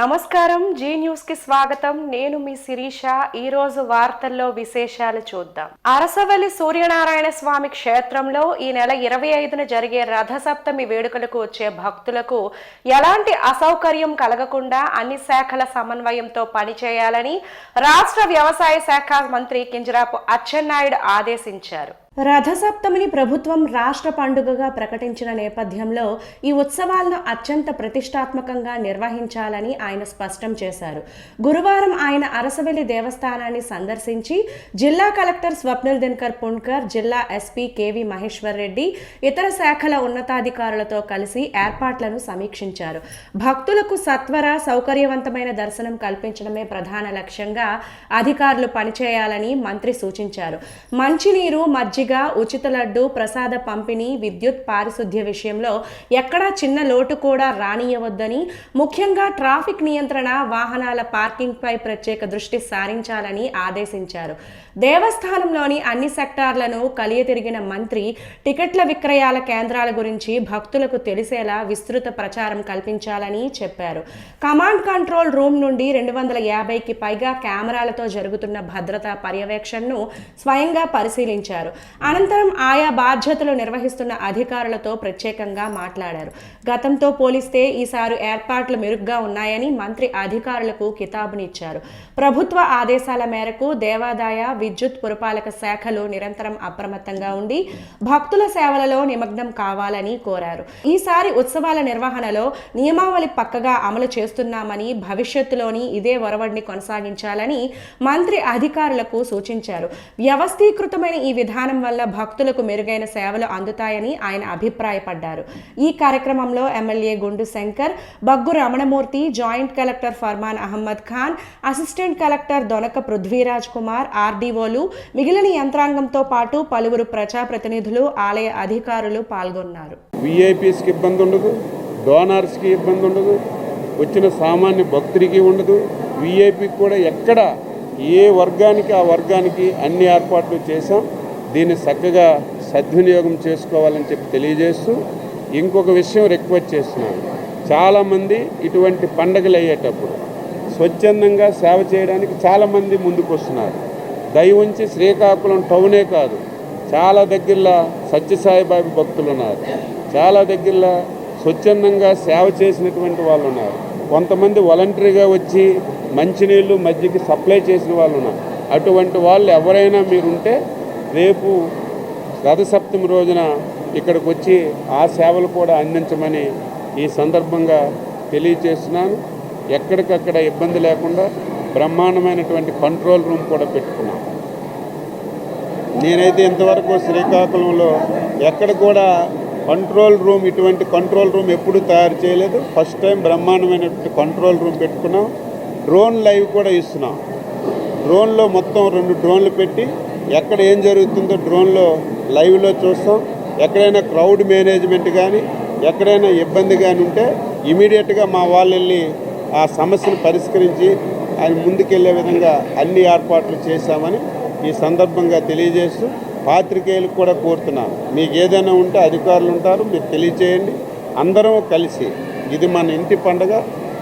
నమస్కారం G news కి స్వాగతం. నేను మీ శిరీష. ఈ రోజు వార్తల్లో విశేషాలు చూద్దాం. అరసవల్లి సూర్యనారాయణ స్వామి క్షేత్రంలో ఈ నెల 25న జరిగే రథసప్తమి వేడుకలకు వచ్చే భక్తులకు ఎలాంటి అసౌకర్యం కలగకుండా అన్ని శాఖల సమన్వయంతో పనిచేయాలని రాష్ట్ర వ్యవసాయ శాఖ మంత్రి కింజరాపు అచ్చెన్నాయుడు ఆదేశించారు. రథసప్తమిని ప్రభుత్వం రాష్ట్ర పండుగగా ప్రకటించిన నేపథ్యంలో ఈ ఉత్సవాలను అత్యంత ప్రతిష్టాత్మకంగా నిర్వహించాలని ఆయన స్పష్టం చేశారు. గురువారం ఆయన అరసవెల్లి దేవస్థానాన్ని సందర్శించి జిల్లా కలెక్టర్ స్వప్నిల్ దినకర్ పుణ్కర్, జిల్లా ఎస్పీ కేవి మహేశ్వర్ రెడ్డి, ఇతర శాఖల ఉన్నతాధికారులతో కలిసి ఏర్పాట్లను సమీక్షించారు. భక్తులకు సత్వర సౌకర్యవంతమైన దర్శనం కల్పించడమే ప్రధాన లక్ష్యంగా అధికారులు పనిచేయాలని మంత్రి సూచించారు. మంచినీరు, మజ్జిగ, ఉచిత లడ్డు, ప్రసాద పంపిణీ, విద్యుత్, పారిశుద్ధ్య విషయంలో ఎక్కడా చిన్న లోటు కూడా రానియవద్దని, ముఖ్యంగా ట్రాఫిక్ నియంత్రణ, వాహనాల పార్కింగ్ పై ప్రత్యేక దృష్టి సారించాలని ఆదేశించారు. దేవస్థానంలోని అన్ని సెక్టార్లను కలియతిరిగిన మంత్రి టికెట్ల విక్రయాల కేంద్రాల గురించి భక్తులకు తెలిసేలా విస్తృత ప్రచారం కల్పించాలని చెప్పారు. కమాండ్ కంట్రోల్ రూమ్ నుండి 250కి పైగా కెమెరాలతో జరుగుతున్న భద్రతా పర్యవేక్షణను స్వయంగా పరిశీలించారు. అనంతరం ఆయా బాధ్యతలు నిర్వహిస్తున్న అధికారులతో ప్రత్యేకంగా మాట్లాడారు. గతంతో పోలిస్తే ఈసారి ఏర్పాట్లు మెరుగ్గా ఉన్నాయని మంత్రి అధికారులకు కితాబునిచ్చారు. ప్రభుత్వ ఆదేశాల మేరకు దేవాదాయ, విద్యుత్, పురపాలక శాఖలు నిరంతరం అప్రమత్తంగా ఉండి భక్తుల సేవలలో నిమగ్నం కావాలని కోరారు. ఈసారి ఉత్సవాల నిర్వహణలో నియమావళి పక్కగా అమలు చేస్తున్నామని, భవిష్యత్తులోని ఇదే ఒరవడిని కొనసాగించాలని మంత్రి అధికారులకు సూచించారు. వ్యవస్థీకృతమైన ఈ విధానం వల్ల భక్తులకు మెరుగైన సేవలు అందుతాయని ఆయన అభిప్రాయపడ్డారు. ఈ కార్యక్రమంలో MLA Gundu Shankar, Baggu Ramanamurthy, joint collector Farman Ahmed Khan, assistant collector Donaka Prithviraj Kumar, ఆర్డీఓలు, మిగిలిన యంత్రాంగంతో పాటు పలువురు ప్రజాప్రతినిధులు, ఆలయ అధికారులు పాల్గొన్నారు. విఐపీస్కి ఇబ్బంది ఉండదు, డోనర్స్కి ఇబ్బంది ఉండదు, వచ్చిన సామాన్య భక్తుడికి ఉండదు. విఐపీకి కూడా ఎక్కడ ఏ వర్గానికి ఆ వర్గానికి అన్ని ఏర్పాట్లు చేశాం. దీన్ని చక్కగా సద్వినియోగం చేసుకోవాలని చెప్పి తెలియజేస్తూ ఇంకొక విషయం రిక్వెస్ట్ చేస్తున్నాను. చాలామంది ఇటువంటి పండగలు అయ్యేటప్పుడు స్వచ్ఛందంగా సేవ చేయడానికి చాలామంది ముందుకు వస్తున్నారు. దయవుంచి శ్రీకాకుళం టౌనే కాదు, చాలా దగ్గరలో సత్యసాయిబాబా భక్తులు ఉన్నారు, చాలా దగ్గరలో స్వచ్ఛందంగా సేవ చేసినటువంటి వాళ్ళు ఉన్నారు, కొంతమంది వాలంటరీగా వచ్చి మంచినీళ్ళు, మజ్జిగ సప్లై చేసిన వాళ్ళు ఉన్నారు. అటువంటి వాళ్ళు ఎవరైనా మీరుంటే రేపు రథసప్తమి రోజున ఇక్కడికి వచ్చి ఆ సేవలు కూడా అందించమని ఈ సందర్భంగా తెలియజేస్తున్నాను. ఎక్కడికక్కడ ఇబ్బంది లేకుండా బ్రహ్మాండమైనటువంటి కంట్రోల్ రూమ్ కూడా పెట్టుకున్నాం. నేనైతే ఇంతవరకు శ్రీకాకుళంలో ఎక్కడ కూడా కంట్రోల్ రూమ్, ఇటువంటి కంట్రోల్ రూమ్ ఎప్పుడూ తయారు చేయలేదు. ఫస్ట్ టైం బ్రహ్మాండమైనటువంటి కంట్రోల్ రూమ్ పెట్టుకున్నాం. డ్రోన్ లైవ్ కూడా ఇస్తున్నాం. డ్రోన్లో మొత్తం 2 డ్రోన్లు పెట్టి ఎక్కడ ఏం జరుగుతుందో డ్రోన్లో లైవ్లో చూస్తాం. ఎక్కడైనా క్రౌడ్ మేనేజ్మెంట్ కానీ ఎక్కడైనా ఇబ్బంది కానీ ఉంటే ఇమీడియట్గా మా వాళ్ళు వెళ్ళి ఆ సమస్యను పరిష్కరించి ఆయన ముందుకెళ్లే విధంగా అన్ని ఏర్పాట్లు చేశామని ఈ సందర్భంగా తెలియజేస్తూ పాత్రికేయులకు కూడా కోరుతున్నాను. మీకు ఏదైనా ఉంటే అధికారులు ఉంటారు, మీరు తెలియచేయండి. అందరం కలిసి, ఇది మన ఇంటి పండుగ,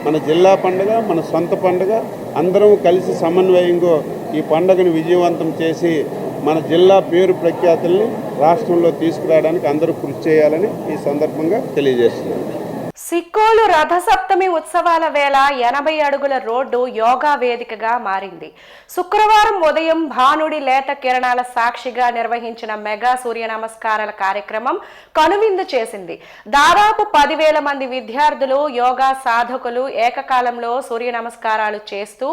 మన జిల్లా పండుగ, మన సొంత పండుగ, అందరం కలిసి సమన్వయంగా ఈ పండుగను విజయవంతం చేసి మన జిల్లా పేరు ప్రఖ్యాతుల్ని రాష్ట్రంలో తీసుకురావడానికి అందరూ కృషి చేయాలని ఈ సందర్భంగా తెలియజేస్తున్నాను. సిక్కోలు రథసప్తమి ఉత్సవాల వేళ 80 అడుగుల రోడ్డు యోగా వేదికగా మారింది. శుక్రవారం ఉదయం భానుడి లేత కిరణాల సాక్షిగా నిర్వహించిన మెగా సూర్య నమస్కారాల కార్యక్రమం కనువిందు చేసింది. దాదాపు 10,000 మంది విద్యార్థులు, యోగా సాధకులు ఏకకాలంలో సూర్య నమస్కారాలు చేస్తూ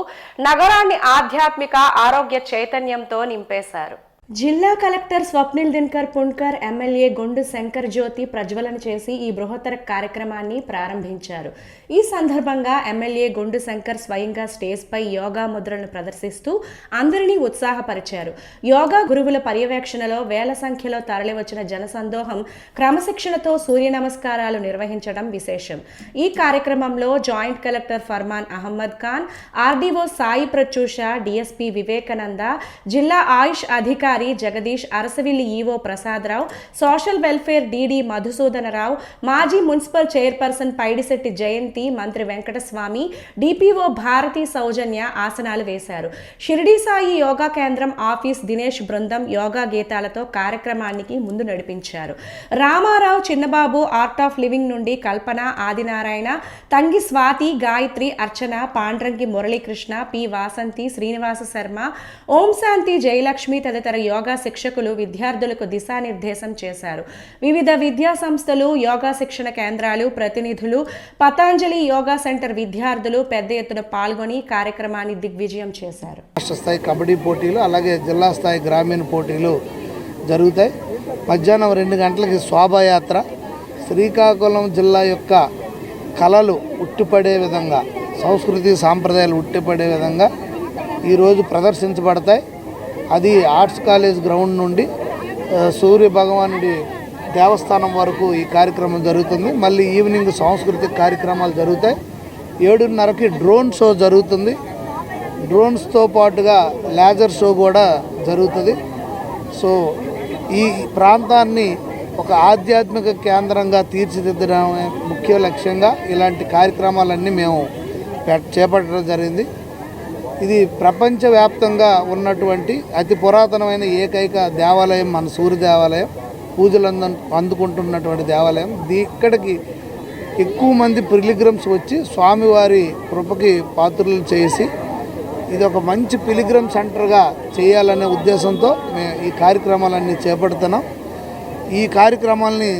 నగరాన్ని ఆధ్యాత్మిక, ఆరోగ్య చైతన్యంతో నింపేశారు. జిల్లా కలెక్టర్ స్వప్నిల్ దినకర్ పుణ్కర్, ఎమ్మెల్యే గుండు శంకర్ జ్యోతి ప్రజ్వలన చేసి ఈ బృహత్తర కార్యక్రమాన్ని ప్రారంభించారు. ఈ సందర్భంగా ఎమ్మెల్యే గుండు శంకర్ స్వయంగా స్టేజ్పై యోగా ముద్రలను ప్రదర్శిస్తూ అందరినీ ఉత్సాహపరిచారు. యోగా గురువుల పర్యవేక్షణలో వేల సంఖ్యలో తరలివచ్చిన జనసందోహం క్రమశిక్షణతో సూర్య నమస్కారాలు నిర్వహించడం విశేషం. ఈ కార్యక్రమంలో joint collector Farman Ahmed Khan, RDO Sai Pratyusha, DSP Vivekananda, జిల్లా ఆయుష్ అధికారి అధికారి Jagadish, Arasavalli EO Prasada Rao, social welfare DD Madhusudana Rao, మాజీ మున్సిపల్ చైర్పర్సన్ పైడిశెట్టి జయంతి, మంత్రి వెంకటస్వామి, డిపిఓ భారతి సౌజన్య ఆసనాలు వేశారు. షిరిడి సాయి యోగా కేంద్రం ఆఫీస్ దినేష్ బృందం యోగా గీతాలతో కార్యక్రమానికి ముందు నడిపించారు. రామారావు, చిన్నబాబు, ఆర్ట్ ఆఫ్ లివింగ్ నుండి కల్పన, ఆదినారాయణ, తంగి స్వాతి, గాయత్రి, అర్చన, పాండ్రంగి మురళీకృష్ణ, పి వాసంతి, శ్రీనివాస శర్మ, ఓం శాంతి, జయలక్ష్మి తదితర యోగా శిక్షకులు విద్యార్థులకు దిశానిర్దేశం చేశారు. వివిధ విద్యా సంస్థలు, యోగా శిక్షణ కేంద్రాలు ప్రతినిధులు, పతాంజలి యోగా సెంటర్ విద్యార్థులు పెద్ద ఎత్తున పాల్గొని కార్యక్రమాన్ని దిగ్విజయం చేశారు. రాష్ట్ర స్థాయి కబడ్డీ పోటీలు, అలాగే జిల్లా స్థాయి గ్రామీణ పోటీలు జరుగుతాయి. మధ్యాహ్నం 2 గంటలకి శోభాయాత్ర శ్రీకాకుళం జిల్లా యొక్క కళలు ఉట్టిపడే విధంగా, సంస్కృతి సాంప్రదాయాలు ఉట్టిపడే విధంగా ఈరోజు ప్రదర్శించబడతాయి. అది ఆర్ట్స్ కాలేజ్ గ్రౌండ్ నుండి సూర్య భగవానుడి దేవస్థానం వరకు ఈ కార్యక్రమం జరుగుతుంది. మళ్ళీ ఈవినింగ్ సాంస్కృతిక కార్యక్రమాలు జరుగుతాయి. 7:30కి డ్రోన్ షో జరుగుతుంది. డ్రోన్స్తో పాటుగా లేజర్ షో కూడా జరుగుతుంది. సో ఈ ప్రాంతాన్ని ఒక ఆధ్యాత్మిక కేంద్రంగా తీర్చిదిద్దడమే ముఖ్య లక్ష్యంగా ఇలాంటి కార్యక్రమాలన్నీ మేము చేపట్టడం జరిగింది. ఇది ప్రపంచవ్యాప్తంగా ఉన్నటువంటి అతి పురాతనమైన ఏకైక దేవాలయం మన సూర్య దేవాలయం, పూజలు అందుకుంటున్నటువంటి దేవాలయం. ఇక్కడికి ఎక్కువ మంది పిలిగ్రిమ్స్ వచ్చి స్వామివారి కృపకి పాత్రలు చేసి ఇది ఒక మంచి పిలిగ్రిమ్ సెంటర్గా చేయాలనే ఉద్దేశంతో మేము ఈ కార్యక్రమాలన్నీ చేపడుతున్నాం. ఈ కార్యక్రమాలని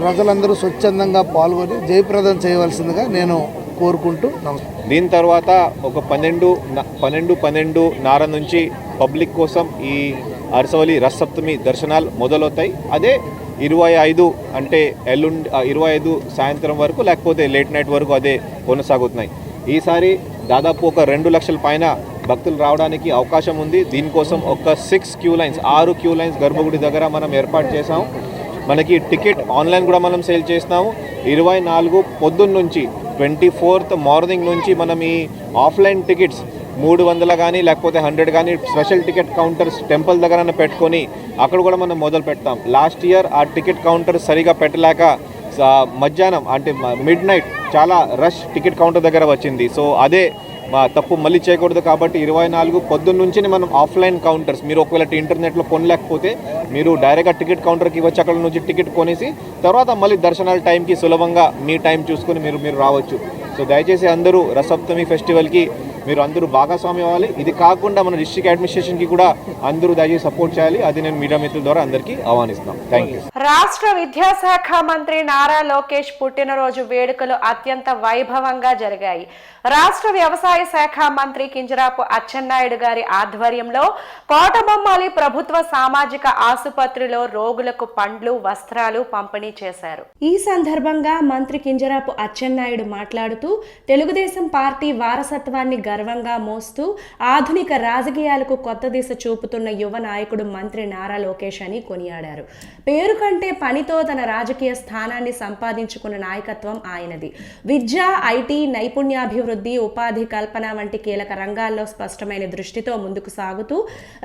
ప్రజలందరూ స్వచ్ఛందంగా పాల్గొని జయప్రదం చేయవలసిందిగా నేను కోరుకుంటూ నమస్కారం. దీని తర్వాత ఒక 12:12 నుంచి పబ్లిక్ కోసం ఈ అరసవల్లి రథసప్తమి దర్శనాలు మొదలవుతాయి. అదే 25 అంటే ఎల్లుండి 25 సాయంత్రం వరకు, లేకపోతే లేట్ నైట్ వరకు అదే కొనసాగుతున్నాయి. ఈసారి దాదాపు ఒక 2 లక్షల పైన భక్తులు రావడానికి అవకాశం ఉంది. దీనికోసం ఒక 6 క్యూ లైన్స్ గర్భగుడి దగ్గర మనం ఏర్పాటు చేసాం. మనకి టికెట్ ఆన్లైన్ కూడా మనం సేల్ చేస్తున్నాము. 24 పొద్దున్న నుంచి 24th మార్నింగ్ నుంచి మనం ఈ ఆఫ్లైన్ టికెట్స్ 300 కానీ లేకపోతే 100 కానీ స్పెషల్ టికెట్ కౌంటర్స్ టెంపుల్ దగ్గర పెట్టుకొని అక్కడ కూడా మనం మొదలు పెడతాం. లాస్ట్ ఇయర్ ఆ టికెట్ కౌంటర్ సరిగా పెట్టలేక మధ్యాహ్నం అంటే మిడ్ నైట్ చాలా రష్ టికెట్ కౌంటర్ దగ్గర వచ్చింది. సో అదే తప్పు మళ్ళీ చేయకూడదు కాబట్టి 24 పొద్దున్న నుంచి మనం ఆఫ్లైన్ కౌంటర్స్, మీరు ఒకవేళ ఇంటర్నెట్లో కొనలేకపోతే మీరు డైరెక్ట్గా టికెట్ కౌంటర్కి వచ్చి అక్కడ నుంచి టికెట్ కొనేసి తర్వాత మళ్ళీ దర్శనాల టైంకి సులభంగా మీ టైం చూసుకొని మీరు రావచ్చు. సో దయచేసి అందరూ రథసప్తమి ఫెస్టివల్కి మీరు అందరూ భాగస్వామి అవ్వాలి. ఇది కాకుండా మన డిస్ట్రిక్ట్ అడ్మినిస్ట్రేషన్కి కూడా అందరూ దయచేసి సపోర్ట్ చేయాలి. అది నేను మీడియా మిత్రుల ద్వారా అందరికీ ఆహ్వానిస్తున్నాం. Thank you. రాష్ట్ర విద్యాశాఖ మంత్రి నారా లోకేష్ పుట్టినరోజు వేడుకలు అత్యంత వైభవంగా జరిగాయి. రాష్ట్ర వ్యవసాయ శాఖ మంత్రి కింజరాపు అచ్చెన్నాయుడు గారి ఆధ్వర్యంలో కోటబొమ్మాలి ప్రభుత్వ సామాజిక ఆసుపత్రిలో రోగులకు పండ్లు, వస్త్రాలు పంపిణీ చేశారు. ఈ సందర్భంగా మంత్రి కింజరాపు అచ్చెన్నాయుడు మాట్లాడుతూ తెలుగుదేశం పార్టీ వారసత్వాన్ని గర్వంగా మోస్తూ ఆధునిక రాజకీయాలకు కొత్త దిశ చూపుతున్న యువ నాయకుడు మంత్రి నారా లోకేష్ అని కొనియాడారు. పేరు కంటే పనితో తన రాజకీయ స్థానాన్ని సంపాదించుకున్న నాయకత్వం ఆయనది. విద్య, ఐటీ, నైపుణ్యాభివృద్ధి, ఉపాధి కల్పన వంటి కీలక రంగాల్లో స్పష్టమైన దృష్టితో ముందుకు సాగుతూ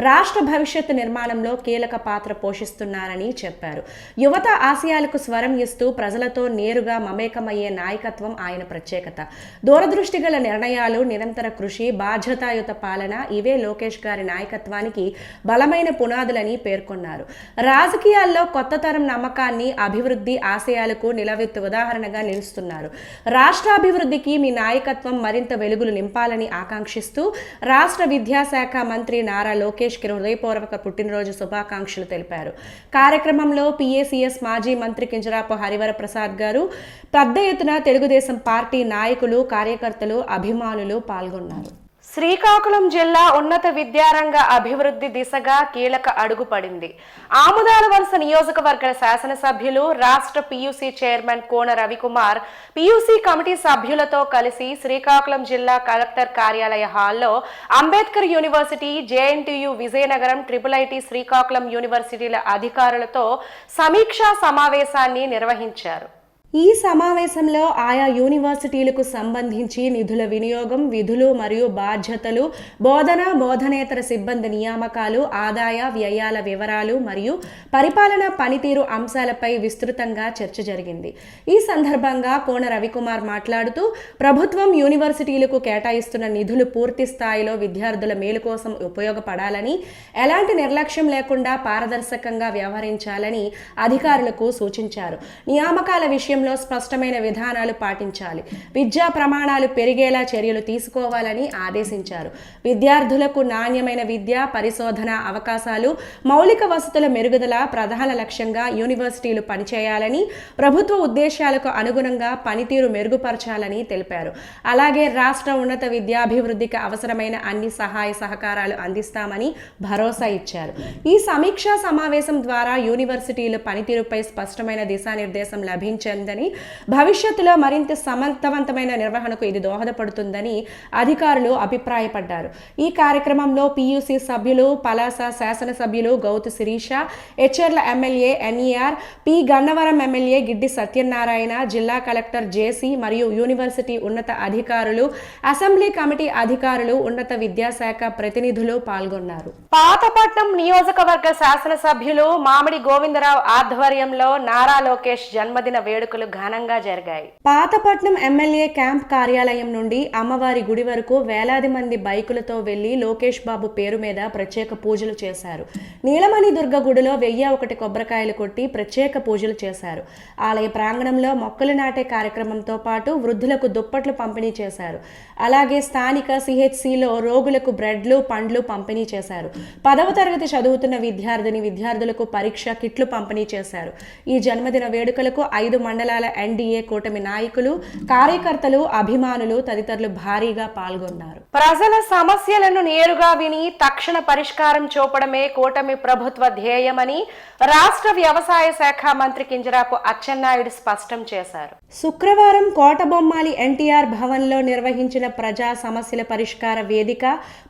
రాష్ట్ర భవిష్యత్తు నిర్మాణంలో కీలక పాత్ర పోషిస్తున్నారని చెప్పారు. యువత ఆశయాలకు స్వరం ఇస్తూ ప్రజలతో నేరుగా మమేకమయ్యే నాయకత్వం ఆయన ప్రత్యేకత. దూరదృష్టి గల నిర్ణయాలు, నిరంతర కృషి, బాధ్యతాయుత పాలన ఇవే లోకేష్ గారి నాయకత్వానికి బలమైన పునాదులని పేర్కొన్నారు. రాజకీయాల్లో కొత్త తరం నమ్మకాన్ని, అభివృద్ధి ఆశయాలకు నిలవెత్తు ఉదాహరణగా నిలుస్తున్నారు. రాష్ట్రాభివృద్ధికి మీ నాయకత్వం మరింత వెలుగులు నింపాలని ఆకాంక్షిస్తూ రాష్ట్ర విద్యాశాఖ మంత్రి నారా లోకేష్ కి హృదయపూర్వక పుట్టినరోజు శుభాకాంక్షలు తెలిపారు. కార్యక్రమంలో పిఏసిఎస్ మాజీ మంత్రి కింజరాపు హరివర ప్రసాద్ గారు, పెద్ద ఎత్తున తెలుగుదేశం పార్టీ నాయకులు, కార్యకర్తలు, అభిమానులు పాల్గొన్నారు. శ్రీకాకుళం జిల్లా ఉన్నత విద్యారంగ అభివృద్ధి దిశగా కీలక అడుగు పడింది. ఆముదాల వలస నియోజకవర్గ శాసనసభ్యులు, రాష్ట్ర PUC chairman Kona Ravikumar PUC committee సభ్యులతో కలిసి శ్రీకాకుళం జిల్లా కలెక్టర్ కార్యాలయ హాల్లో Ambedkar university, JNTU Vizianagaram, IIIT Srikakulam యూనివర్సిటీల అధికారులతో సమీక్షా సమావేశాన్ని నిర్వహించారు. ఈ సమావేశంలో ఆయా యూనివర్సిటీలకు సంబంధించి నిధుల వినియోగం, విధులు మరియు బాధ్యతలు, బోధనేతర సిబ్బంది నియామకాలు, ఆదాయ వ్యయాల వివరాలు మరియు పరిపాలనా పనితీరు అంశాలపై విస్తృతంగా చర్చ జరిగింది. ఈ సందర్భంగా కోన రవికుమార్ మాట్లాడుతూ, ప్రభుత్వం యూనివర్సిటీలకు కేటాయిస్తున్న నిధులు పూర్తి స్థాయిలో విద్యార్థుల మేలు కోసం ఉపయోగపడాలని, ఎలాంటి నిర్లక్ష్యం లేకుండా పారదర్శకంగా వ్యవహరించాలని అధికారులకు సూచించారు. నియామకాల విషయంలో స్పష్టమైన విధానాలు పాటించాలి, విద్యా ప్రమాణాలు పెరిగేలా చర్యలు తీసుకోవాలని ఆదేశించారు. విద్యార్థులకు నాణ్యమైన విద్య, పరిశోధన అవకాశాలు, మౌలిక వసతుల మెరుగుదల ప్రధాన లక్ష్యంగా యూనివర్సిటీలు పనిచేయాలని, ప్రభుత్వ ఉద్దేశాలకు అనుగుణంగా పనితీరు మెరుగుపరచాలని తెలిపారు. అలాగే రాష్ట్ర ఉన్నత విద్యాభివృద్ధికి అవసరమైన అన్ని సహాయ సహకారాలు అందిస్తామని భరోసా ఇచ్చారు. ఈ సమీక్షా సమావేశం ద్వారా యూనివర్సిటీల పనితీరుపై స్పష్టమైన దిశానిర్దేశం లభించిందని, భవిష్యత్తులో మరింత సమర్థవంతమైన నిర్వహణకు ఇది దోహదపడుతుందని అధికారులు అభిప్రాయపడ్డారు. ఈ కార్యక్రమంలో పియూసీ సభ్యులు, పలాస శాసనసభ్యులు Gouthu Sirisha, Etcherla MLA NER, P Gannavaram MLA Giddi Satyanarayana, జిల్లా కలెక్టర్ జేసీ మరియు యూనివర్సిటీ ఉన్నత అధికారులు, అసెంబ్లీ కమిటీ అధికారులు, ఉన్నత విద్యాశాఖ ప్రతినిధులు పాల్గొన్నారు. పాతపట్నం నియోజకవర్గ శాసనసభ్యులు మామిడి గోవిందరావు ఆధ్వర్యంలో నారా లోకేష్ జన్మదిన వేడుకలు ఘనంగా జరిగాయి. పాతపట్నం ఎమ్మెల్యే క్యాంప్ కార్యాలయం నుండి అమ్మవారి గుడి వరకు వేలాది మంది బైకులతో వెళ్లి లోకేష్ బాబు పేరు మీద ప్రత్యేక పూజలు చేశారు. నీలమణి దుర్గ గుడిలో 1001 కొబ్బరికాయలు కొట్టి ప్రత్యేక పూజలు చేశారు. ఆలయ ప్రాంగణంలో మొక్కలు నాటే కార్యక్రమంతో పాటు వృద్ధులకు దుప్పట్లు పంపిణీ చేశారు. అలాగే స్థానిక సిహెచ్సిలో రోగులకు బ్రెడ్లు, పండ్లు పంపిణీ చేశారు. 10వ తరగతి చదువుతున్న విద్యార్థులకు పరీక్ష కిట్లు పంపిణీ చేశారు. ఈ జన్మదిన వేడుకలకు 5 మండలాల ఎన్డీఏ కూటమి నాయకులు, కార్యకర్తలు, అభిమానులు తదితరులు భారీగా పాల్గొన్నారు. ప్రజల సమస్యలను నేరుగా విని తక్షణ పరిష్కారం చూపడమే కూటమి ప్రభుత్వ ధ్యేయమని రాష్ట్ర వ్యవసాయ శాఖ మంత్రి కింజరాపు అచ్చెన్నాయుడు స్పష్టం చేశారు. శుక్రవారం కోటబొమ్మాలి ఎన్టీఆర్ భవన్లో నిర్వహించిన ప్రజా సమస్యల పరిష్కార వేదిక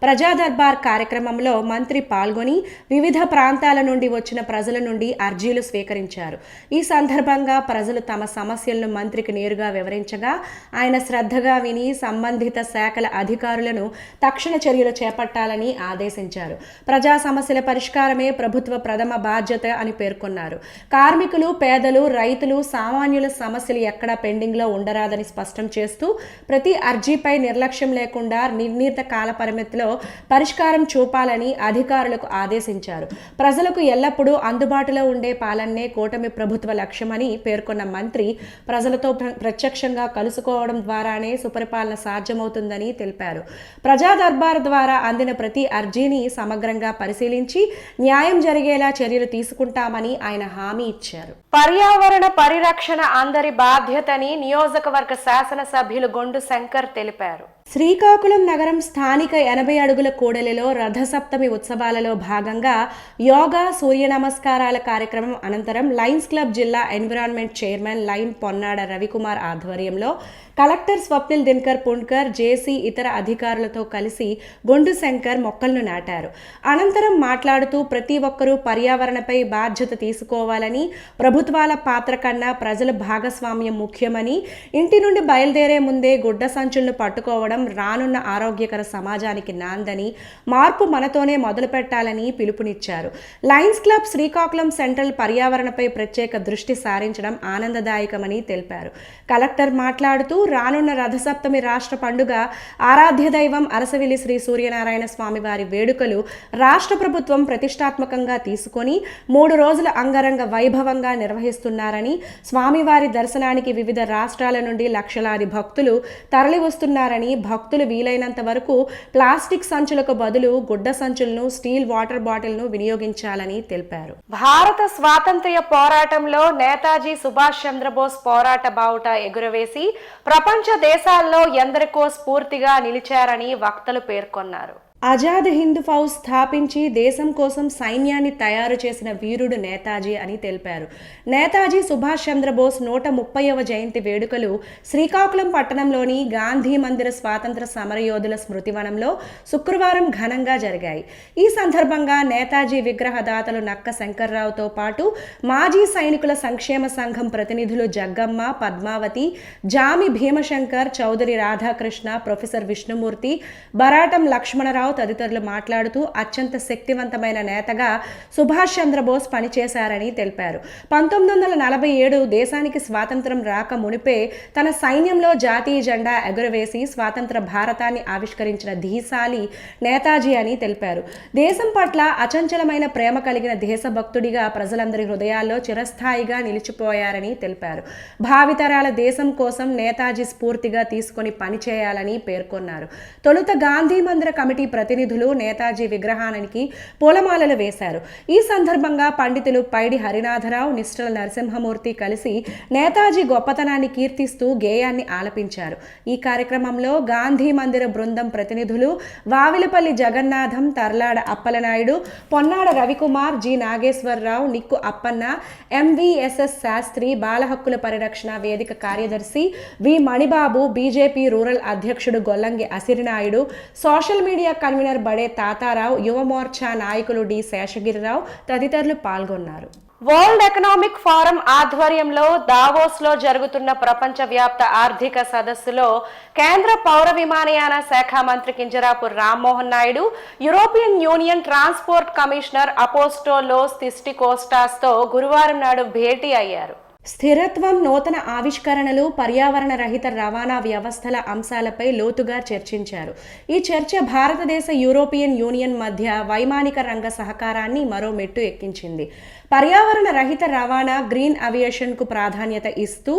ప్రజా దర్బార్ కార్యక్రమంలో మంత్రి పాల్గొని వివిధ ప్రాంతాల నుండి వచ్చిన ప్రజల నుండి అర్జీలు స్వీకరించారు. ఈ సందర్భంగా ప్రజలు తమ సమస్యలను మంత్రికి నేరుగా వివరించగా ఆయన శ్రద్ధగా విని సంబంధిత శాఖల అధికారులను తక్షణ చర్యలు చేపట్టాలని ఆదేశించారు. ప్రజా సమస్యల పరిష్కారమే ప్రభుత్వ ప్రథమ బాధ్యత అని పేర్కొన్నారు. కార్మికులు, పేదలు, రైతులు, సామాన్యుల సమస్యలు ఎక్కడా పెండింగ్లో ఉండరాదని స్పష్టం చేస్తూ ప్రతి అర్జీపై నిర్లక్ష్యం లేకుండా నిర్ణీత కాల పరిమితిలో పరిష్కారం చూపాలని అధికారులకు ఆదేశించారు. ప్రజలకు ఎల్లప్పుడూ అందుబాటులో ఉండే పాలనే కూటమి ప్రభుత్వ లక్ష్యమని పేర్కొన్న మంత్రి ప్రజలతో ప్రత్యక్షంగా కలుసుకోవడం ద్వారానే సుపరిపాలన సాధ్యమవుతుందని తెలిపారు. ప్రజా దర్బార్ ద్వారా అందిన ప్రతి అర్జీని సమగ్రంగా పరిశీలించి న్యాయం జరిగేలా చర్యలు తీసుకుంటామని ఆయన హామీ ఇచ్చారు. పర్యావరణ పరిరక్షణ అందరి బాధ్యతని నియోజకవర్గ శాసనసభ్యులు గొండు శంకర్ తెలిపారు. శ్రీకాకుళం నగరం స్థానిక 80 అడుగుల కూడలిలో రథసప్తమి ఉత్సవాలలో భాగంగా యోగా, సూర్య నమస్కారాల కార్యక్రమం అనంతరం లయన్స్ క్లబ్ జిల్లా environment chairman line Ponnada Ravikumar ఆధ్వర్యంలో కలెక్టర్ స్వప్నిల్ దినకర్ పుణ్కర్, జేసీ, ఇతర అధికారులతో కలిసి గొండు శంకర్ మొక్కలను నాటారు. అనంతరం మాట్లాడుతూ ప్రతి ఒక్కరూ పర్యావరణపై బాధ్యత తీసుకోవాలని, ప్రభుత్వాల పాత్ర కన్నా ప్రజల భాగస్వామ్యం ముఖ్యమని, ఇంటి నుండి బయలుదేరే ముందే గుడ్డ సంచులను పట్టుకోవడం రానున్న ఆరోగ్యకర సమాజానికి నాందని, మార్పు మనతోనే మొదలు పెట్టాలని పిలుపునిచ్చారు. లయన్స్ క్లబ్ శ్రీకాకుళం సెంట్రల్ పర్యావరణపై ప్రత్యేక దృష్టి సారించడం ఆనందదాయకమని తెలిపారు. కలెక్టర్ మాట్లాడుతూ రానున్న రథసప్తమి రాష్ట్ర పండుగ ఆరాధ్య దైవం అరసవిల్లి శ్రీ సూర్యనారాయణ స్వామి వారి వేడుకలు రాష్ట్ర ప్రభుత్వం ప్రతిష్టాత్మకంగా తీసుకొని 3 రోజుల అంగరంగ వైభవంగా నిర్వహిస్తున్నారని, స్వామివారి దర్శనానికి వివిధ రాష్ట్రాల నుండి లక్షలాది భక్తులు తరలి వస్తున్నారని, భక్తులు వీలైనంత వరకు ప్లాస్టిక్ సంచులకు బదులు గుడ్డ సంచులను, స్టీల్ వాటర్ బాటిల్ను వినియోగించాలని తెలిపారు. భారత స్వాతంత్ర్య పోరాటంలో నేతాజీ సుభాష్ చంద్రబోస్ పోరాట బావుట ఎగురవేసి ప్రపంచ దేశాల్లో ఎందరికో స్ఫూర్తిగా నిలిచారని వక్తలు పేర్కొన్నారు. ఆజాద్ హింద్ ఫౌజ్ స్థాపించి దేశం కోసం సైన్యాన్ని తయారు చేసిన వీరుడు నేతాజీ అని తెలిపారు. నేతాజీ సుభాష్ చంద్రబోస్ 130వ జయంతి వేడుకలు శ్రీకాకుళం పట్టణంలోని గాంధీ మందిర స్వాతంత్ర సమరయోధుల స్మృతివనంలో శుక్రవారం ఘనంగా జరిగాయి. ఈ సందర్భంగా నేతాజీ విగ్రహదాతలు నక్క శంకర్రావుతో పాటు మాజీ సైనికుల సంక్షేమ సంఘం ప్రతినిధులు జగ్గమ్మ, పద్మావతి, జామి భీమశంకర్, చౌదరి రాధాకృష్ణ, ప్రొఫెసర్ విష్ణుమూర్తి, బరాటం లక్ష్మణరావు తదితరులు మాట్లాడుతూ అత్యంత శక్తివంతమైన నేతగా సుభాష్ చంద్రబోస్ పనిచేశారని తెలిపారు. 1947 దేశానికి స్వాతంత్రం రాక మునిపే తన సైన్యంలో జాతీయ జెండా ఎగురవేసి స్వాతంత్ర భారతాన్ని ఆవిష్కరించిన ధీశాలి నేతాజీ అని తెలిపారు. దేశం పట్ల అచంచలమైన ప్రేమ కలిగిన దేశభక్తుడిగా ప్రజలందరి హృదయాల్లో చిరస్థాయిగా నిలిచిపోయారని తెలిపారు. భావితరాల దేశం కోసం నేతాజీ స్ఫూర్తిగా తీసుకొని పనిచేయాలని పేర్కొన్నారు. తొలుత గాంధీ మందిర కమిటీ ప్రతినిధులు నేతాజీ విగ్రహానికి పూలమాలలు వేశారు. ఈ సందర్భంగా పండితులు పైడి హరినాథరావు, నిశ్చల నరసింహమూర్తి కలిసి నేతాజీ గొప్పతనాన్ని కీర్తిస్తూ గేయాన్ని ఆలపించారు. ఈ కార్యక్రమంలో గాంధీ మందిర బృందం ప్రతినిధులు వావిలపల్లి జగన్నాథం, తర్లాడ అప్పలనాయుడు, పొన్నాడ రవికుమార్, జి నాగేశ్వరరావు, నిక్కు అప్పన్న, ఎంవిఎస్ఎస్ శాస్త్రి, బాల హక్కుల పరిరక్షణ వేదిక కార్యదర్శి వి మణిబాబు, బీజేపీ రూరల్ అధ్యక్షుడు గొల్లంగి అసిరినాయుడు, సోషల్ మీడియా కన్వీనర్ బడే తాతారావు, యువ మోర్చా నాయకులు డి శేషగిరిరావు తదితరులు పాల్గొన్నారు. వరల్డ్ ఎకనామిక్ ఫోరం ఆధ్వర్యంలో దావోస్లో జరుగుతున్న ప్రపంచవ్యాప్త ఆర్థిక సదస్సులో కేంద్ర పౌర విమానయాన శాఖ మంత్రి Kinjarapu Rammohan Naidu, European union transport commissioner Apostolos తిస్టికోస్టాస్తో గురువారం నాడు భేటీ అయ్యారు. స్థిరత్వం, నూతన ఆవిష్కరణలు, పర్యావరణ రహిత రవాణా వ్యవస్థల అంశాలపై లోతుగా చర్చించారు. ఈ చర్చ భారతదేశ యూరోపియన్ యూనియన్ మధ్య వైమానిక రంగ సహకారాన్ని మరో మెట్టు ఎక్కించింది. పర్యావరణ రహిత రవాణా, గ్రీన్ అవియేషన్కు ప్రాధాన్యత ఇస్తూ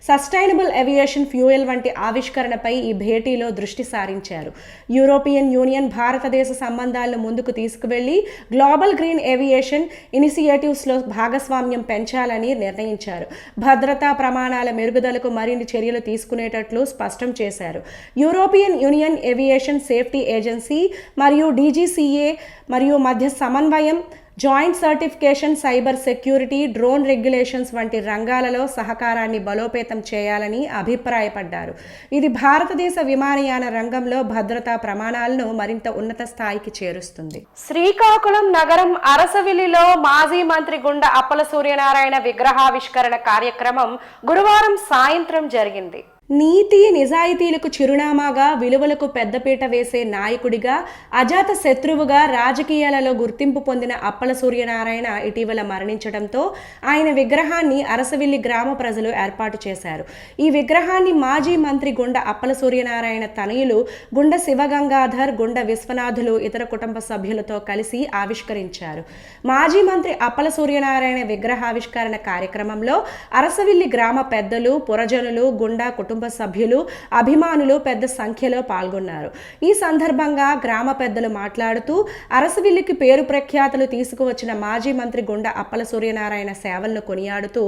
సస్టైనబుల్ ఏవియేషన్ ఫ్యూయల్ వంటి ఆవిష్కరణపై ఈ భేటీలో దృష్టి సారించారు. యూరోపియన్ యూనియన్ భారతదేశ సంబంధాలను ముందుకు తీసుకువెళ్లి గ్లోబల్ గ్రీన్ ఏవియేషన్ ఇనిషియేటివ్స్లో భాగస్వామ్యం పెంచాలని నిర్ణయించారు. భద్రతా ప్రమాణాల మెరుగుదలకు మరిన్ని చర్యలు తీసుకునేటట్లు స్పష్టం చేశారు. European union aviation safety agency మరియు డీజీసీఏ మరియు మధ్య సమన్వయం, joint certification, cyber security, drone regulations వంటి రంగాలలో సహకారాన్ని బలోపేతం చేయాలని అభిప్రాయపడ్డారు. ఇది భారతదేశ విమానయాన రంగంలో భద్రతా ప్రమాణాలను మరింత ఉన్నత స్థాయికి చేరుస్తుంది. శ్రీకాకుళం నగరం అరసవిల్లిలో మాజీ మంత్రి గుండా అప్పల సూర్యనారాయణ విగ్రహావిష్కరణ కార్యక్రమం గురువారం సాయంత్రం జరిగింది. నీతి నిజాయితీలకు చిరునామాగా, విలువలకు పెద్దపీట వేసే నాయకుడిగా, అజాత శత్రువుగా రాజకీయాలలో గుర్తింపు పొందిన అప్పల సూర్యనారాయణ ఇటీవల మరణించడంతో ఆయన విగ్రహాన్ని అరసవిల్లి గ్రామ ప్రజలు ఏర్పాటు చేశారు. ఈ విగ్రహాన్ని మాజీ మంత్రి గుండా అప్పల సూర్యనారాయణ తనయులు గుండా శివగంగాధర్, గుండా విశ్వనాథులు ఇతర కుటుంబ సభ్యులతో కలిసి ఆవిష్కరించారు. మాజీ మంత్రి అప్పల సూర్యనారాయణ విగ్రహావిష్కరణ కార్యక్రమంలో అరసవిల్లి గ్రామ పెద్దలు, పురజనులు, గుండా కుటుంబ సభ్యులు, అభిమానులు పెద్ద సంఖ్యలో పాల్గొన్నారు. ఈ సందర్భంగా గ్రామ పెద్దలు మాట్లాడుతూ అరసవిల్లికి పేరు ప్రఖ్యాతులు తీసుకువచ్చిన మాజీ మంత్రి గుండా అప్పల సూర్యనారాయణ సేవలను కొనియాడుతూ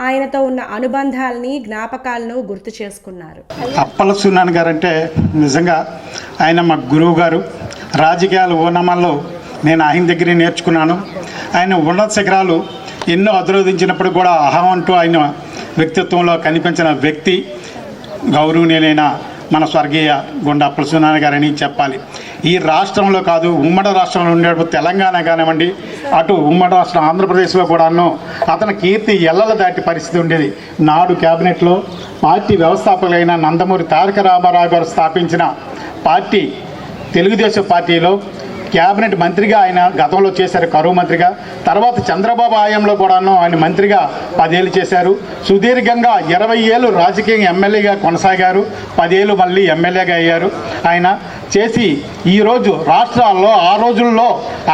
ఆయనతో ఉన్న అనుబంధాలని, జ్ఞాపకాలను గుర్తు చేసుకున్నారు. అప్పల సూర్యనారాయణ గారు అంటే నిజంగా ఆయన మా గురువు గారు. రాజకీయాలు ఓనమాల్లో నేను ఆయన దగ్గరే నేర్చుకున్నాను. ఆయన ఉన్నత శిఖరాలు ఎన్నో అధిరోధించినప్పుడు కూడా అహం అంటూ ఆయన వ్యక్తిత్వంలో కనిపించిన వ్యక్తి గౌరవనీయులైన మన స్వర్గీయ గుండా అప్పల సూర్యనారాయణ గారని చెప్పాలి. ఈ రాష్ట్రంలో కాదు, ఉమ్మడి రాష్ట్రంలో ఉండేటప్పుడు తెలంగాణ కానివ్వండి, అటు ఉమ్మడి రాష్ట్రం ఆంధ్రప్రదేశ్లో కూడాను అతని కీర్తి ఎల్లల దాటి పరిస్థితి ఉండేది. నాడు క్యాబినెట్లో పార్టీ వ్యవస్థాపకులైన నందమూరి తారక రామారావు గారు స్థాపించిన పార్టీ తెలుగుదేశం పార్టీలో క్యాబినెట్ మంత్రిగా ఆయన గతంలో చేశారు, కరువు మంత్రిగా. తర్వాత చంద్రబాబు హయాంలో కూడాను ఆయన మంత్రిగా 10 ఏళ్ళు చేశారు. సుదీర్ఘంగా 20 ఏళ్ళు రాజకీయ ఎమ్మెల్యేగా కొనసాగారు. 10 ఏళ్ళు మళ్ళీ ఎమ్మెల్యేగా అయ్యారు. ఆయన చేసి ఈరోజు రాష్ట్రాల్లో ఆ రోజుల్లో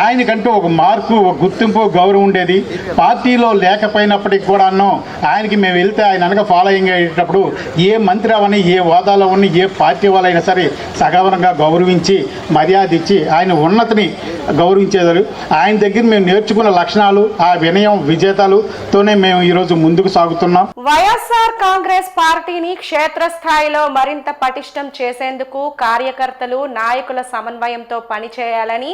ఆయనకంటూ ఒక మార్పు, ఒక గుర్తింపు, గౌరవం ఉండేది. పార్టీలో లేకపోయినప్పటికీ కూడాను ఆయనకి మేము వెళ్తే ఆయన వెనక ఫాలోయింగ్ అయ్యేటప్పుడు ఏ మంత్రి అవని, ఏ హోదాలో ఉన్న ఏ పార్టీ వాళ్ళైనా సరే సగౌరవంగా గౌరవించి మర్యాద ఇచ్చి ఆయన ఉన్నతిని గౌరవించేదారు. ఆయన దగ్గర మేము నేర్చుకున్న లక్షణాలు, ఆ వినయం, విజేతలతోనే మేము ఈరోజు ముందుకు సాగుతున్నాం. వైఎస్ఆర్ కాంగ్రెస్ పార్టీని క్షేత్రస్థాయిలో మరింత పటిష్టం చేసేందుకు కార్యకర్తలు, నాయకుల సమన్వయంతో పనిచేయాలని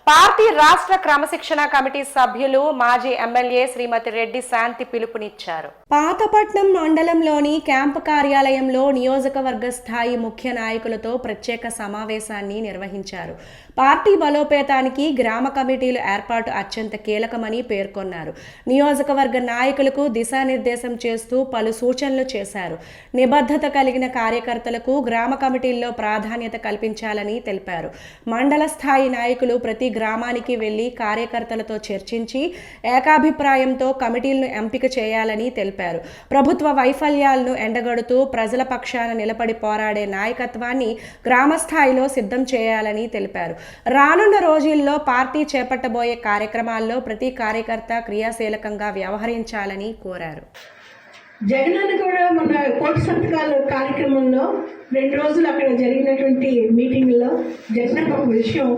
పార్టీ రాష్ట్ర క్రమశిక్షణ కమిటీ సభ్యులు మాజీ ఎమ్మెల్యే శ్రీమతి రెడ్డి శాంతి పిలుపునిచ్చారు. పాతపట్నం మండలంలోని క్యాంపు కార్యాలయంలో నియోజకవర్గ స్థాయి ముఖ్య నాయకులతో ప్రత్యేక సమావేశాన్ని నిర్వహించారు. పార్టీ బలోపేతానికి గ్రామ కమిటీల ఏర్పాటు అత్యంత కీలకమని పేర్కొన్నారు. నియోజకవర్గ నాయకులకు దిశానిర్దేశం చేస్తూ పలు సూచనలు చేశారు. నిబద్ధత కలిగిన కార్యకర్తలకు గ్రామ కమిటీల్లో ప్రాధాన్యత కల్పించాలని తెలిపారు. మండల స్థాయి నాయకులు ప్రతి గ్రామానికి వెళ్లి కార్యకర్తలతో చర్చించి ఏకాభిప్రాయంతో కమిటీలను ఎంపిక చేయాలని తెలిపారు. ప్రభుత్వ వైఫల్యాలను ఎండగడుతూ ప్రజల పక్షాన నిలబడి పోరాడే నాయకత్వాన్ని గ్రామ స్థాయిలో సిద్ధం చేయాలని తెలిపారు. రానున్న రోజుల్లో పార్టీ చేపట్టబోయే కార్యక్రమాల్లో ప్రతి కార్యకర్త క్రియాశీలకంగా వ్యవహరించాలని కోరారు. జగనన్న కూడా మన కోటి సంతకాల కార్యక్రమంలో 2 రోజులు అక్కడ జరిగినటువంటి మీటింగ్లో జగనన్న ఒక విషయం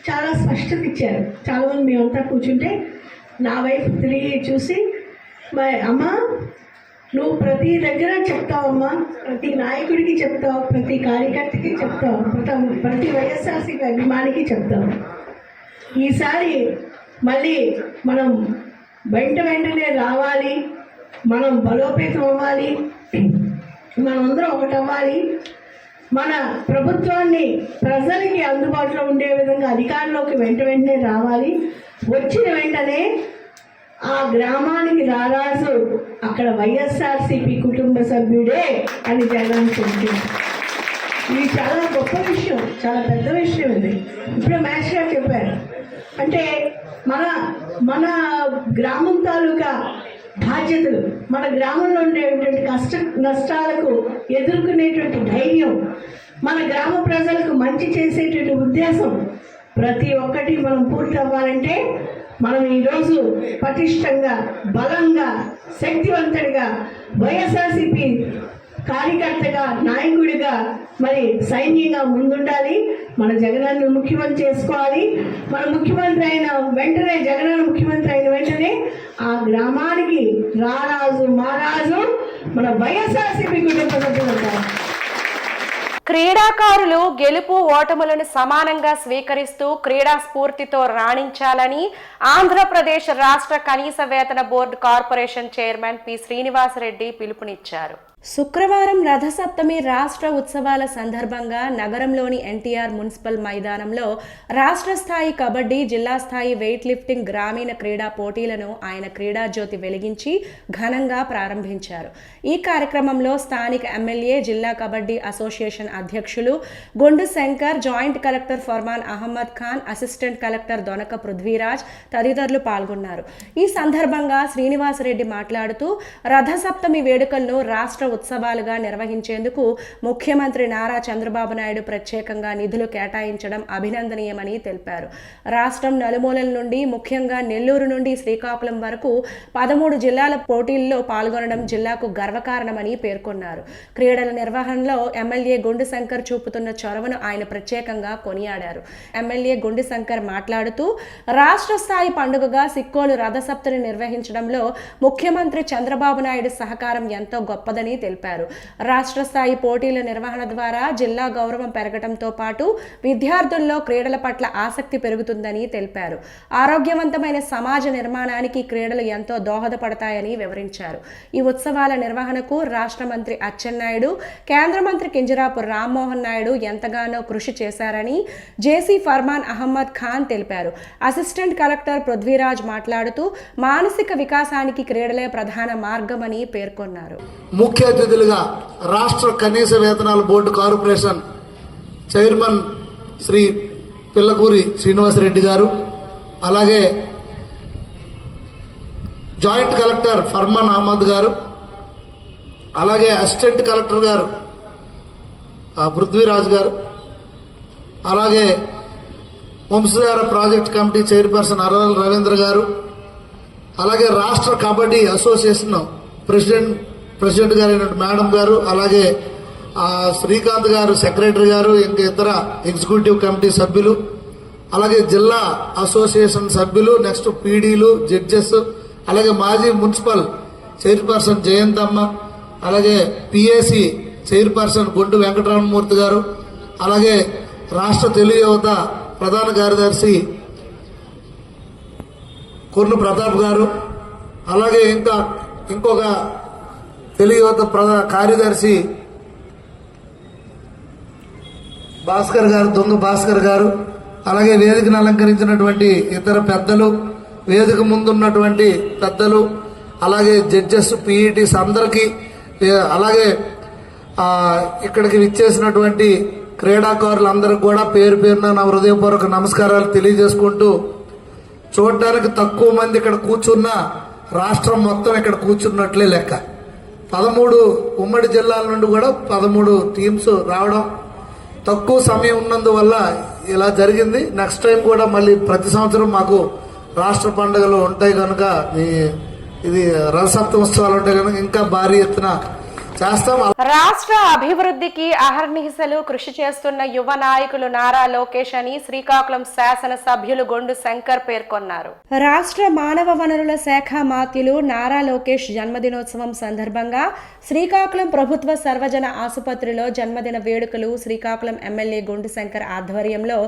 చాలా స్పష్టత ఇచ్చారు. చాలామంది మేమంతా కూర్చుంటే నా వైపు తిరిగి చూసి, అమ్మా నువ్వు ప్రతి దగ్గర చెప్తావమ్మా, ప్రతి నాయకుడికి చెప్తావు, ప్రతి కార్యకర్తకి చెప్తావు, ప్రతి వైఎస్ఆర్సీపీ అభిమానికి చెప్తావు. ఈసారి మళ్ళీ మనం వెంటనే రావాలి, మనం బలోపేతం అవ్వాలి, మనమందరం ఒకటి అవ్వాలి, మన ప్రభుత్వాన్ని ప్రజలకి అందుబాటులో ఉండే విధంగా అధికారంలోకి వెంటనే రావాలి. వచ్చిన వెంటనే ఆ గ్రామానికి రారాజు అక్కడ వైఎస్ఆర్సీపీ కుటుంబ సభ్యుడే అని జగన్ చెప్పింది. ఇది చాలా గొప్ప విషయం, చాలా పెద్ద విషయం. ఇది ఇప్పుడు మ్యాచ్ గారు చెప్పారు. అంటే మన గ్రామం తాలూకా బాధ్యతలు, మన గ్రామంలో ఉండేటువంటి నష్టాలకు ఎదుర్కొనేటువంటి ధైర్యం, మన గ్రామ ప్రజలకు మంచి చేసేటువంటి ఉద్దేశం, ప్రతి ఒక్కటి మనం పూర్తి అవ్వాలంటే మనం ఈరోజు పటిష్టంగా, బలంగా, శక్తివంతుడిగా, వైఎస్ఆర్సీపీ కార్యకర్తగా, నాయకుడిగా, మరి సైన్యంగా ముందుండాలి. మన జగనన్న ముఖ్యమంత్రి చేసుకోవాలి. మన ముఖ్యమంత్రి అయిన వెంటనే, జగనన్న ముఖ్యమంత్రి అయిన వెంటనే ఆ గ్రామానికి రారాజు మారాజు మన వైఎస్ఆర్సీపీ కుటుంబ సభ్యులు ఉంటారు. క్రీడాకారులు గెలుపు ఓటములను సమానంగా స్వీకరిస్తూ క్రీడా స్ఫూర్తితో రాణించాలని ఆంధ్రప్రదేశ్ రాష్ట్ర కనీస వేతన board corporation chairman P Srinivasa Reddy పిలుపునిచ్చారు. శుక్రవారం రథసప్తమి రాష్ట్ర ఉత్సవాల సందర్భంగా నగరంలోని ఎన్టీఆర్ మున్సిపల్ మైదానంలో రాష్ట్ర స్థాయి కబడ్డీ, జిల్లా స్థాయి వెయిట్ లిఫ్టింగ్, గ్రామీణ క్రీడా పోటీలను ఆయన క్రీడా జ్యోతి వెలిగించి ఘనంగా ప్రారంభించారు. ఈ కార్యక్రమంలో స్థానిక ఎమ్మెల్యే, జిల్లా కబడ్డీ అసోసియేషన్ అధ్యక్షులు Gundu Shankar, joint collector Farman Ahmed Khan, assistant collector Donaka Prithviraj తదితరులు పాల్గొన్నారు. ఈ సందర్భంగా శ్రీనివాసరెడ్డి మాట్లాడుతూ రథసప్తమి వేడుకలను రాష్ట్ర ఉత్సవాలుగా నిర్వహించేందుకు ముఖ్యమంత్రి నారా చంద్రబాబు నాయుడు ప్రత్యేకంగా నిధులు కేటాయించడం అభినందనీయమని తెలిపారు. రాష్ట్రం నలుమూలల నుండి, ముఖ్యంగా నెల్లూరు నుండి శ్రీకాకుళం వరకు 13 జిల్లాల పోటీల్లో పాల్గొనడం జిల్లాకు గర్వకారణమని పేర్కొన్నారు. క్రీడల నిర్వహణలో ఎమ్మెల్యే గుండు శంకర్ చూపుతున్న చొరవను ఆయన ప్రత్యేకంగా కొనియాడారు. ఎమ్మెల్యే గుండు శంకర్ మాట్లాడుతూ రాష్ట్ర స్థాయి పండుగగా సిక్కోలు రథసప్తమిని నిర్వహించడంలో ముఖ్యమంత్రి చంద్రబాబు నాయుడు సహకారం ఎంతో గొప్పదని తెలిపారు. రాష్ట్ర స్థాయి పోటీల నిర్వహణ ద్వారా జిల్లా గౌరవం పెరగడంతో పాటు విద్యార్థుల్లో క్రీడల పట్ల ఆసక్తి పెరుగుతుందని తెలిపారు. ఆరోగ్యవంతమైన సమాజ నిర్మాణానికి క్రీడలు ఎంతో దోహదపడతాయని వివరించారు. ఈ ఉత్సవాల నిర్వహణకు రాష్ట్ర మంత్రి అచ్చెన్నాయుడు, కేంద్ర మంత్రి కింజరాపు రామ్మోహన్ నాయుడు ఎంతగానో కృషి చేశారని జేసీ ఫర్మాన్ అహ్మద్ ఖాన్ తెలిపారు. అసిస్టెంట్ కలెక్టర్ పృథ్వీరాజ్ మాట్లాడుతూ మానసిక వికాసానికి క్రీడలే ప్రధాన మార్గమని పేర్కొన్నారు. ముఖ్య అతిథులుగా రాష్ట్ర కనీస వేతనాల board corporation chairman Shri Pillakuri Srinivasa Reddy గారు, అలాగే జాయింట్ కలెక్టర్ ఫర్మాన్ అహ్మద్ గారు, అలాగే అసిస్టెంట్ కలెక్టర్ గారు పృథ్వీరాజ్ గారు, అలాగే Vamsadhara project committee chairperson arrival Ravindra గారు, అలాగే రాష్ట్ర కబడ్డీ అసోసియేషన్ ప్రెసిడెంట్ గారు మేడం గారు, అలాగే శ్రీకాంత్ గారు సెక్రటరీ గారు, ఇంకా ఇతర ఎగ్జిక్యూటివ్ కమిటీ సభ్యులు, అలాగే జిల్లా అసోసియేషన్ సభ్యులు, నెక్స్ట్ పీడీలు, జడ్జెస్, అలాగే మాజీ మున్సిపల్ చైర్పర్సన్ జయంతమ్మ, అలాగే పిఏసి చైర్పర్సన్ గుండు వెంకటరామమూర్తి గారు, అలాగే రాష్ట్ర తెలుగు యువత ప్రధాన కార్యదర్శి కొర్లు ప్రతాప్ గారు, అలాగే ఇంకొక తెలుగు యువత కార్యదర్శి భాస్కర్ గారు, దొంగ భాస్కర్ గారు, అలాగే వేదికను అలంకరించినటువంటి ఇతర పెద్దలు, వేదిక ముందున్నటువంటి పెద్దలు, అలాగే జడ్జెస్, పీఈటీస్ అందరికీ, అలాగే ఇక్కడికి విచ్చేసినటువంటి క్రీడాకారులందరికీ కూడా పేరు పేరున నా హృదయపూర్వక నమస్కారాలు తెలియజేసుకుంటూ, చూడటానికి తక్కువ మంది ఇక్కడ కూర్చున్న రాష్ట్రం మొత్తం ఇక్కడ కూర్చున్నట్లే లెక్క. 13 ఉమ్మడి జిల్లాల నుండి కూడా 13 టీమ్స్ రావడం, తక్కువ సమయం ఉన్నందువల్ల ఇలా జరిగింది. నెక్స్ట్ టైం కూడా మళ్ళీ ప్రతి సంవత్సరం మాకు రాష్ట్ర పండుగలు ఉంటాయి కనుక, ఇది రథసప్తమోత్సవాలు ఉంటాయి కనుక ఇంకా భారీ ఎత్తున చేస్తాం. రాష్ట్ర అభివృద్ధికి అహర్నిశలు కృషి చేస్తున్న యువ నాయకులు నారా లోకేష్ అని శ్రీకాకుళం శాసన సభ్యులు గొండు శంకర్ పేర్కొన్నారు. రాష్ట్ర మానవ వనరుల శాఖ మాత్యులు నారా లోకేష్ జన్మదినోత్సవం సందర్భంగా శ్రీకాకుళం ప్రభుత్వ సర్వజన ఆసుపత్రిలో జన్మదిన వేడుకలు శ్రీకాకుళం ఎమ్మెల్యే గొండు శంకర్ ఆధ్వర్యంలో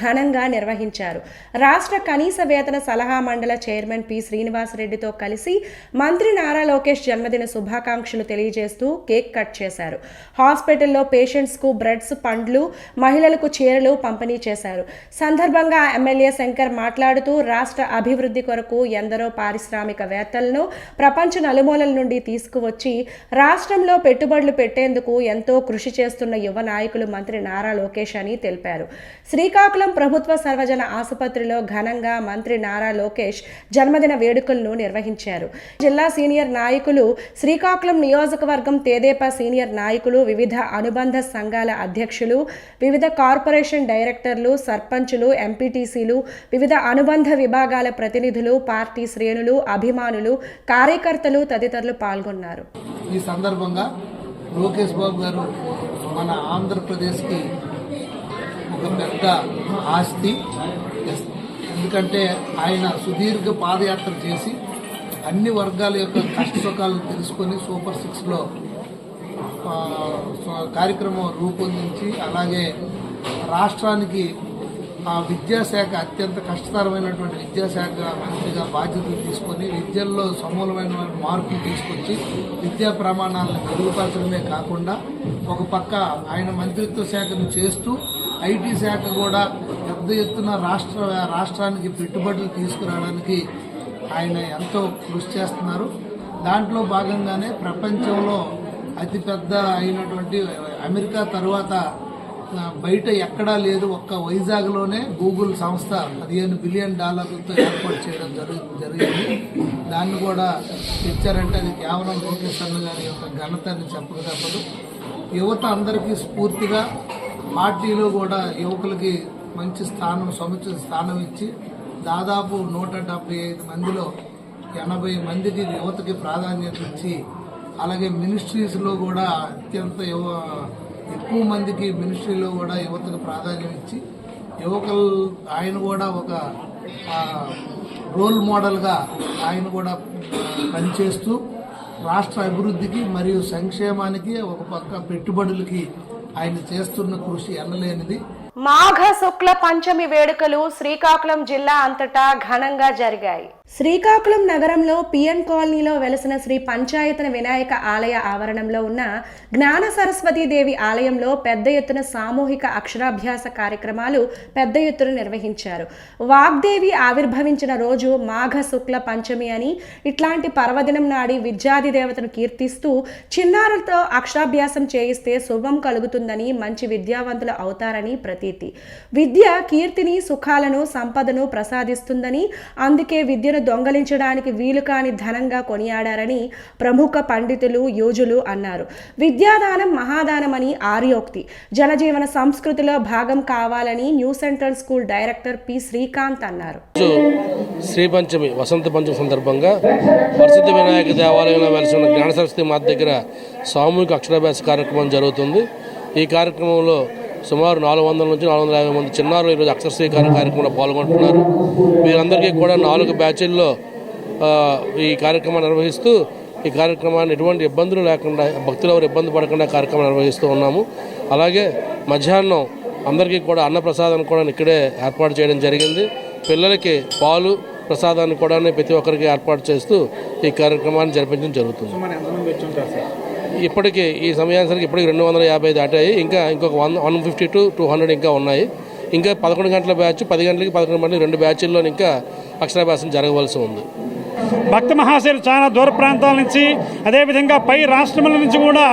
ఘనంగా నిర్వహించారు. రాష్ట్ర కనీస వేతన సలహా మండలి చైర్మన్ పి శ్రీనివాసరెడ్డితో కలిసి మంత్రి నారా లోకేష్ జన్మదిన శుభాకాంక్షలు తెలియజేస్తూ కేక్ కట్ చేశారు. హాస్పిటల్లో పేషెంట్స్ కు బ్రెడ్స్, పండ్లు, మహిళలకు చీరలు పంపిణీ చేశారు. సందర్భంగా ఎమ్మెల్యే శంకర్ మాట్లాడుతూ రాష్ట్ర అభివృద్ధి కొరకు ఎందరో పారిశ్రామికవేత్తలను ప్రపంచ నలుమూలల నుండి తీసుకువచ్చి రాష్ట్రంలో పెట్టుబడులు పెట్టేందుకు ఎంతో కృషి చేస్తున్న యువ నాయకులు మంత్రి నారా లోకేష్ అని తెలిపారు. శ్రీకాకుళం ప్రభుత్వ సర్వజన ఆసుపత్రిలో ఘనంగా మంత్రి నారా లోకేష్ జన్మదిన వేడుకలను నిర్వహించారు. జిల్లా సీనియర్ నాయకులు, శ్రీకాకుళం నియోజకవర్గం తెదేపా సీనియర్ నాయకులు, వివిధ అనుబంధ సంఘాల అధ్యక్షులు, వివిధ కార్పొరేషన్ డైరెక్టర్లు, సర్పంచులు, ఎంపీటీసీలు, వివిధ అనుబంధ విభాగాల ప్రతినిధులు, పార్టీ శ్రేణులు, అభిమానులు, కార్యకర్తలు తదితరులు పాల్గొన్నారు. ఈ సందర్భంగా లోకేష్ బాబు గారు మన ఆంధ్రప్రదేశ్కి ఒక పెద్ద ఆస్తి. ఎందుకంటే ఆయన సుదీర్ఘ పాదయాత్ర చేసి అన్ని వర్గాల యొక్క కష్ట సుఖాలను తెలుసుకొని సూపర్ 6లో కార్యక్రమం రూపొందించి, అలాగే రాష్ట్రానికి విద్యాశాఖ అత్యంత కష్టతరమైనటువంటి విద్యాశాఖ మంత్రిగా బాధ్యతలు తీసుకొని విద్యల్లో సమూలమైన మార్పులు తీసుకొచ్చి విద్యా ప్రమాణాలను మెరుగుపరచడమే కాకుండా ఒక పక్క ఆయన మంత్రిత్వ శాఖను చేస్తూ ఐటీ శాఖ కూడా పెద్ద ఎత్తున రాష్ట్రానికి పెట్టుబడులు తీసుకురావడానికి ఆయన ఎంతో కృషి చేస్తున్నారు. దాంట్లో భాగంగానే ప్రపంచంలో అతిపెద్ద అయినటువంటి అమెరికా తర్వాత బయట ఎక్కడా లేదు, ఒక్క వైజాగ్లోనే గూగుల్ సంస్థ $15 బిలియన్ ఏర్పాటు చేయడం జరిగింది. దాన్ని కూడా తెచ్చారంటే అది కేవలం లోకేష్ అన్న గారి యొక్క ఘనత అని చెప్పక తప్పదు. యువత అందరికీ స్ఫూర్తిగా, పార్టీలో కూడా యువకులకి మంచి సముచిత స్థానం ఇచ్చి దాదాపు 175 మందిలో 80 మందికి యువతకి ప్రాధాన్యత ఇచ్చి, అలాగే మినిస్ట్రీస్లో కూడా అత్యంత ఎక్కువ మందికి మినిస్ట్రీలో కూడా యువతకు ప్రాధాన్యం ఇచ్చి యువకులు ఆయన కూడా ఒక రోల్ మోడల్గా ఆయన కూడా పనిచేస్తూ రాష్ట్ర అభివృద్ధికి మరియు సంక్షేమానికి ఒక పక్క పెట్టుబడులకి ఆయన చేస్తున్న కృషి ఎన్నలేనిది. మాఘ శుక్ల పంచమి వేడుకలు శ్రీకాకుళం జిల్లా అంతటా ఘనంగా జరిగాయి. శ్రీకాకుళం నగరంలో పిఎన్ కాలనీలో వెలసిన శ్రీ పంచాయతన వినాయక ఆలయ ఆవరణంలో ఉన్న జ్ఞాన సరస్వతీదేవి ఆలయంలో పెద్ద ఎత్తున సామూహిక అక్షరాభ్యాస కార్యక్రమాలు పెద్ద ఎత్తున నిర్వహించారు. వాగ్దేవి ఆవిర్భవించిన రోజు మాఘ శుక్ల పంచమి అని, ఇట్లాంటి పర్వదినం నాడి విద్యాది దేవతను కీర్తిస్తూ చిన్నారులతో అక్షరాభ్యాసం చేయిస్తే శుభం కలుగుతుందని, మంచి విద్యావంతులు అవుతారని ప్రతీతి. విద్య కీర్తిని, సుఖాలను, సంపదను ప్రసాదిస్తుందని, అందుకే విద్యను దొంగలించడానికి వీలు కాని ధనంగా కొనియాడారని ప్రముఖ పండితులు, యోజులు అన్నారు. విద్యాదానం మహాదానమని ఆర్యోక్తి జనజీవన సంస్కృతిలో భాగం కావాలని new central school director P Srikanth అన్నారు. శ్రీ పంచమి వసంత పంచమి సందర్భంగా ప్రసిద్ధ వినాయక దేవాలయంలో వెలిసిన జ్ఞాన సరస్వతి మాత దగ్గర సామూహిక అక్షరాభ్యాస కార్యక్రమం జరుగుతుంది. ఈ కార్యక్రమంలో సుమారు 400 నుంచి 450 మంది చిన్నారులు ఈరోజు అక్షర స్వీకార కార్యక్రమంలో పాల్గొంటున్నారు. వీరందరికీ కూడా 4 బ్యాచ్ల్లో ఈ కార్యక్రమాన్ని నిర్వహిస్తూ ఈ కార్యక్రమాన్ని ఎటువంటి ఇబ్బందులు లేకుండా, భక్తులు ఎవరు ఇబ్బంది పడకుండా కార్యక్రమం నిర్వహిస్తూ ఉన్నాము. అలాగే మధ్యాహ్నం అందరికీ కూడా అన్నప్రసాదాన్ని కూడా ఇక్కడే ఏర్పాటు చేయడం జరిగింది. పిల్లలకి పాలు ప్రసాదాన్ని కూడా ప్రతి ఒక్కరికి ఏర్పాటు చేస్తూ ఈ కార్యక్రమాన్ని జరిపించడం జరుగుతుంది. ఇప్పటికీ ఈ సమయానికి ఇప్పటికి 250 దాటాయి. ఇంకా ఇంకొక 150 to 200 ఇంకా ఉన్నాయి. ఇంకా 11 గంటల బ్యాచ్, 10 గంటలకి 11 గంటలకి 2 బ్యాచ్ల్లో ఇంకా అక్షరాభ్యాసం జరగవలసి ఉంది. భక్త మహాశయులు చాలా దూర ప్రాంతాల నుంచి, అదేవిధంగా పై రాష్ట్రముల నుంచి కూడా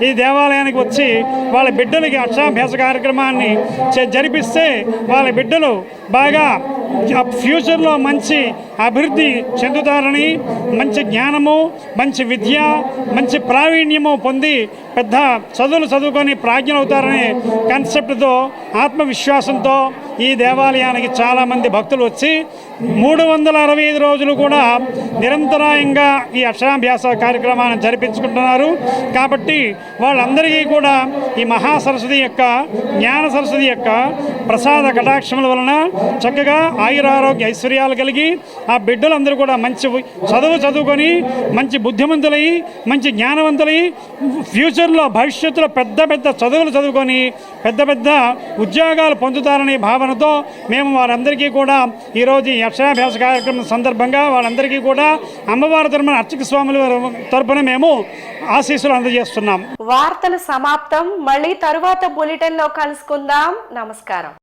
ఈ దేవాలయానికి వచ్చి వాళ్ళ బిడ్డలకి అక్షరాభ్యాస కార్యక్రమాన్ని జరిపిస్తే వాళ్ళ బిడ్డలు బాగా ఫ్యూచర్లో మంచి అభివృద్ధి చెందుతారని, మంచి జ్ఞానము, మంచి విద్య, మంచి ప్రావీణ్యము పొంది పెద్ద చదువులు చదువుకొని ప్రాజ్ఞులవుతారనే కాన్సెప్ట్తో, ఆత్మవిశ్వాసంతో ఈ దేవాలయానికి చాలామంది భక్తులు వచ్చి 365 రోజులు కూడా నిరంతరాయంగా ఈ అక్షరాభ్యాస కార్యక్రమాన్ని జరిపించుకుంటున్నారు. కాబట్టి వాళ్ళందరికీ కూడా ఈ మహాసరస్వతి యొక్క, జ్ఞాన సరస్వతి యొక్క ప్రసాద కటాక్షముల వలన చక్కగా ఆయురారోగ్య ఐశ్వర్యాలు కలిగి ఆ బిడ్డలందరూ కూడా మంచి చదువుకొని మంచి బుద్ధిమంతులై, మంచి జ్ఞానవంతులై, ఫ్యూచర్లో భవిష్యత్తులో పెద్ద పెద్ద చదువులు చదువుకొని పెద్ద పెద్ద ఉద్యోగాలు పొందుతారనే భావనతో మేము వారందరికీ కూడా ఈరోజు ఈ అక్షరాభ్యాస కార్యక్రమం సందర్భంగా వాళ్ళందరికీ కూడా అమ్మవారి తరపున అర్చక స్వాముల తరపున మేము ఆశీస్సులు అందజేస్తున్నాం. వార్తలు సమాప్తం. మళ్ళీ తరువాత బులెటిన్లో కలుసుకుందాం. నమస్కారం.